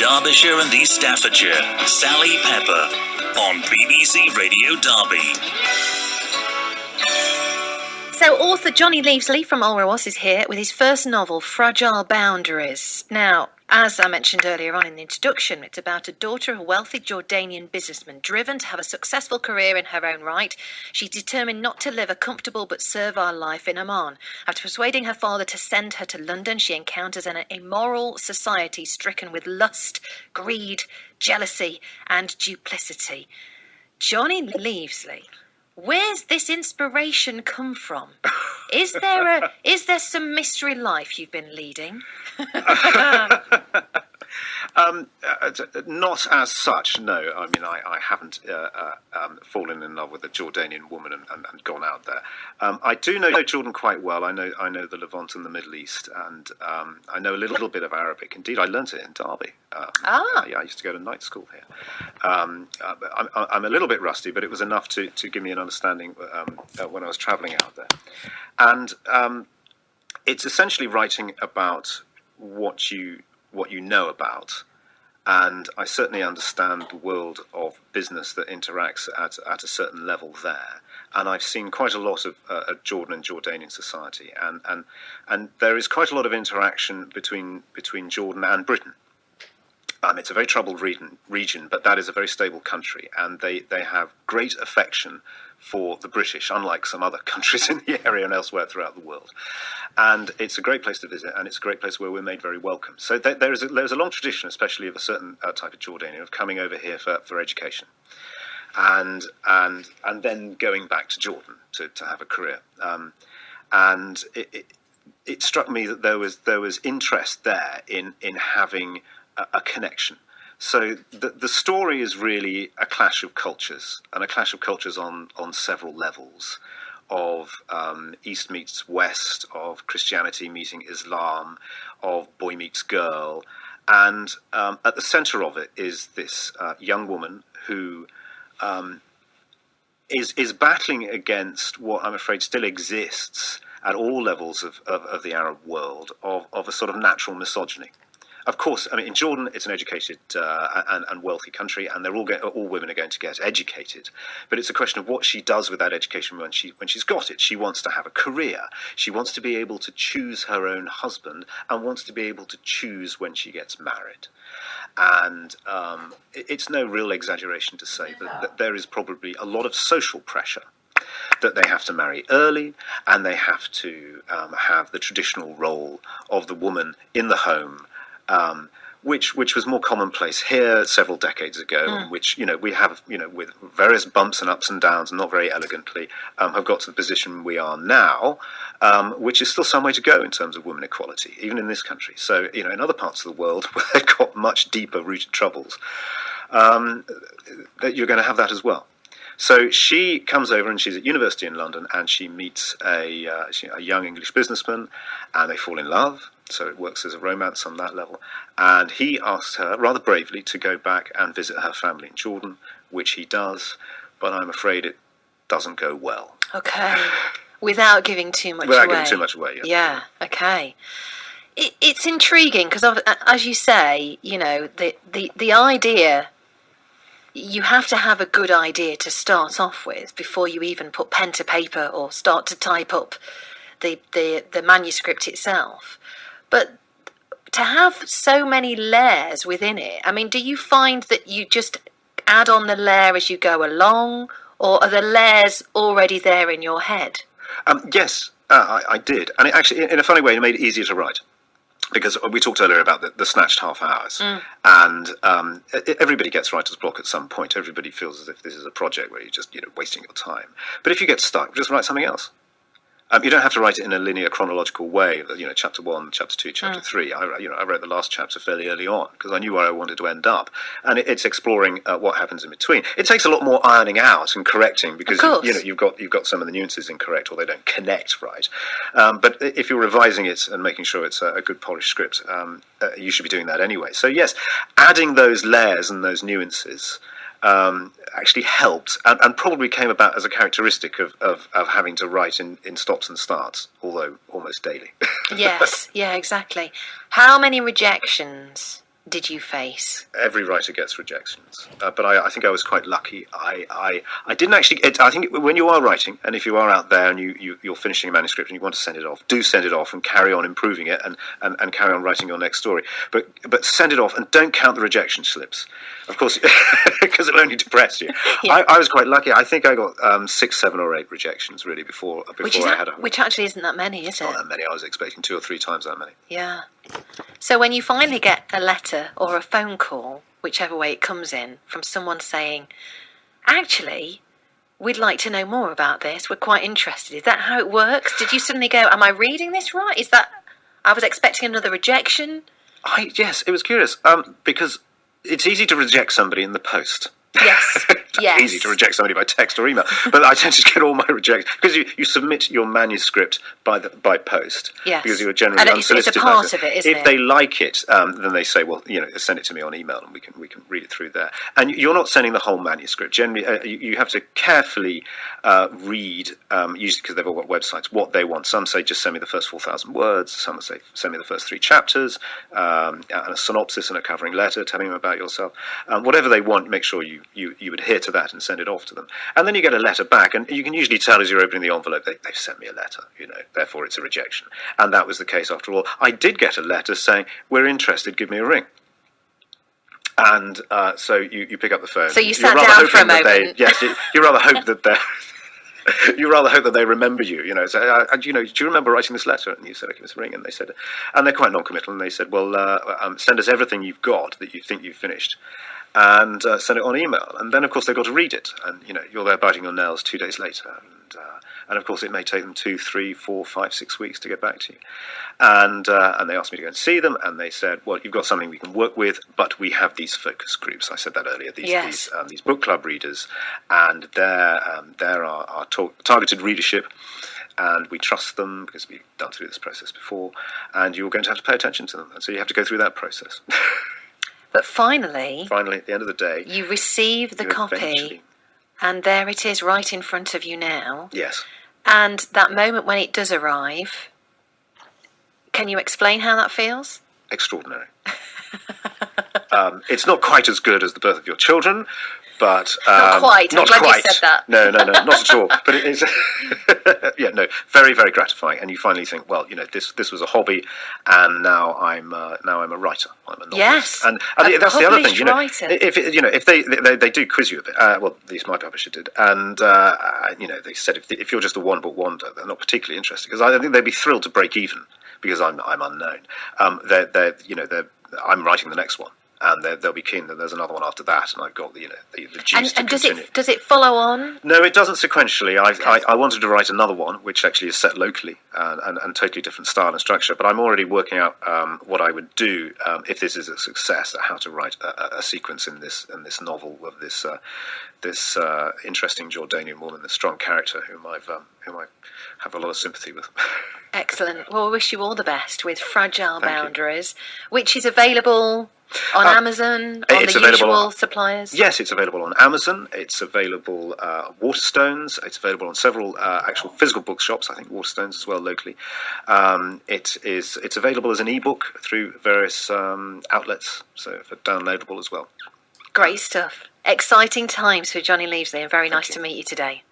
Derbyshire and East Staffordshire, Sally Pepper on BBC Radio Derby. So author Johnny Leavesley from Olrowas is here with his first novel, Fragile Boundaries. Now, as I mentioned earlier on in the introduction, it's about a daughter of a wealthy Jordanian businessman driven to have a successful career in her own right. She's determined not to live a comfortable but servile life in Amman. After persuading her father to send her to London, she encounters an immoral society stricken with lust, greed, jealousy and duplicity. Johnny Leavesley, where's this inspiration come from? Is there some mystery life you've been leading? Not as such, no. I mean, I haven't fallen in love with a Jordanian woman and gone out there. I do know Jordan quite well. I know the Levant and the Middle East, and I know a little bit of Arabic. Indeed, I learnt it in Derby. Yeah, I used to go to night school here. I'm a little bit rusty, but it was enough to give me an understanding when I was travelling out there. And it's essentially writing about what you know about, and I certainly understand the world of business that interacts at a certain level there. And I've seen quite a lot of Jordan and Jordanian society, and there is quite a lot of interaction between Jordan and Britain. It's a very troubled region, but that is a very stable country, and they have great affection for the British, unlike some other countries in the area and elsewhere throughout the world. And it's a great place to visit, and it's a great place where we're made very welcome. So there's a long tradition, especially of a certain type of Jordanian, of coming over here for education, and then going back to Jordan to have a career. And it struck me that there was interest there in having a connection. So the story is really a clash of cultures, and a clash of cultures on several levels, of East meets West, of Christianity meeting Islam, of boy meets girl. And at the centre of it is this young woman who is battling against what I'm afraid still exists at all levels of the Arab world, of a sort of natural misogyny. Of course, I mean, in Jordan, it's an educated and wealthy country, and all women are going to get educated. But it's a question of what she does with that education when she's got it. She wants to have a career. She wants to be able to choose her own husband, and wants to be able to choose when she gets married. And it's no real exaggeration to say that there is probably a lot of social pressure, that they have to marry early, and they have to have the traditional role of the woman in the home, which was more commonplace here several decades ago, which we have with various bumps and ups and downs, and not very elegantly, have got to the position we are now, which is still some way to go in terms of women equality, even in this country. So in other parts of the world where they've got much deeper rooted troubles, that you're going to have that as well. So she comes over, and she's at university in London, and she meets a young English businessman, and they fall in love. So it works as a romance on that level. And he asks her, rather bravely, to go back and visit her family in Jordan, which he does. But I'm afraid it doesn't go well. Okay. Without giving too much away. Without giving too much away, yeah. Yeah, okay. It's intriguing because, as you say, the idea, you have to have a good idea to start off with before you even put pen to paper or start to type up the manuscript itself. But to have so many layers within it, I mean, do you find that you just add on the layer as you go along, or are the layers already there in your head? Yes, I did. And it actually, in a funny way, it made it easier to write. Because we talked earlier about the snatched half hours, and everybody gets writer's block at some point. Everybody feels as if this is a project where you're just wasting your time. But if you get stuck, just write something else. You don't have to write it in a linear chronological way. Chapter 1, chapter 2, chapter 3. I wrote the last chapter fairly early on because I knew where I wanted to end up, and it's exploring what happens in between. It takes a lot more ironing out and correcting because you've got some of the nuances incorrect, or they don't connect right. But if you're revising it and making sure it's a good polished script, you should be doing that anyway. So yes, adding those layers and those nuances actually helped, and probably came about as a characteristic of having to write in stops and starts, although almost daily. Yes, yeah, exactly. How many rejections did you face? Every writer gets rejections, but I think I was quite lucky. I didn't actually. I think when you are writing, and if you are out there and you're finishing a manuscript and you want to send it off, do send it off and carry on improving it and carry on writing your next story. But send it off and don't count the rejection slips, of course, because it'll only depress you. Yeah. I was quite lucky. I think I got 6, 7, or 8 rejections really before I had a. Which actually isn't that many, is it? Not that many. I was expecting 2 or 3 times that many. Yeah. So when you finally get a letter or a phone call, whichever way it comes in, from someone saying, actually, we'd like to know more about this, we're quite interested. Is that how it works? Did you suddenly go, am I reading this right? Is that, I was expecting another rejection? Yes, it was curious, because it's easy to reject somebody in the post. Yes, yes. Easy to reject somebody by text or email, but I tend to get all my rejections because you submit your manuscript by post. Yes. Because you're generally and unsolicited. It's a part of it, isn't it? If they like it, then they say, well, send it to me on email and we can read it through there. And you're not sending the whole manuscript. Generally, you have to carefully read, usually because they've all got websites, what they want. Some say just send me the first 4,000 words. Some say send me the first 3 chapters, and a synopsis and a covering letter telling them about yourself. Whatever they want, make sure you adhere to that and send it off to them. And then you get a letter back, and you can usually tell as you're opening the envelope, they've sent me a letter, therefore it's a rejection. And that was the case after all. I did get a letter saying, we're interested, give me a ring. And so you pick up the phone. So you sat down for a moment. Yes, you rather hope that they're... You rather hope that they remember you, So, do you remember writing this letter? And you said, give us a ring. And they said, and they're quite non-committal. And they said, well, send us everything you've got that you think you've finished, and send it on email. And then, of course, they've got to read it. And you're there biting your nails 2 days later. And of course, it may take them 2, 3, 4, 5, 6 weeks to get back to you. And they asked me to go and see them, and they said, well, you've got something we can work with, but we have these focus groups. I said that earlier. These book club readers, and they're our targeted readership, and we trust them because we've done through this process before, and you're going to have to pay attention to them. And so you have to go through that process. But finally, at the end of the day, you receive the copy, and there it is right in front of you now. Yes. And that moment when it does arrive, can you explain how that feels? Extraordinary. It's not quite as good as the birth of your children, but not quite. I'm glad you said that. No, not at all. But it is, very, very gratifying. And you finally think, well, this was a hobby, and now I'm a writer. I'm a novelist. Yes, and that's the other thing. Writer. If they do quiz you a bit. Well, at least my publisher did, and they said if you're just a one-book wonder, they're not particularly interested, because I think they'd be thrilled to break even because I'm unknown. I'm writing the next one. And they'll be keen that there's another one after that, and I've got the juice to continue. And does it follow on? No, it doesn't sequentially. I wanted to write another one, which actually is set locally and totally different style and structure. But I'm already working out what I would do if this is a success, how to write a sequence in this novel of this interesting Jordanian woman, this strong character whom I have a lot of sympathy with. Excellent. Well, we wish you all the best with Fragile Boundaries, which is available on Amazon, on the usual suppliers? Yes, it's available on Amazon. It's available Waterstones. It's available on several actual physical bookshops, I think Waterstones as well locally. It's available as an ebook through various outlets, so for downloadable as well. Great stuff. Exciting times for Johnny Leavesley, and very nice to meet you today.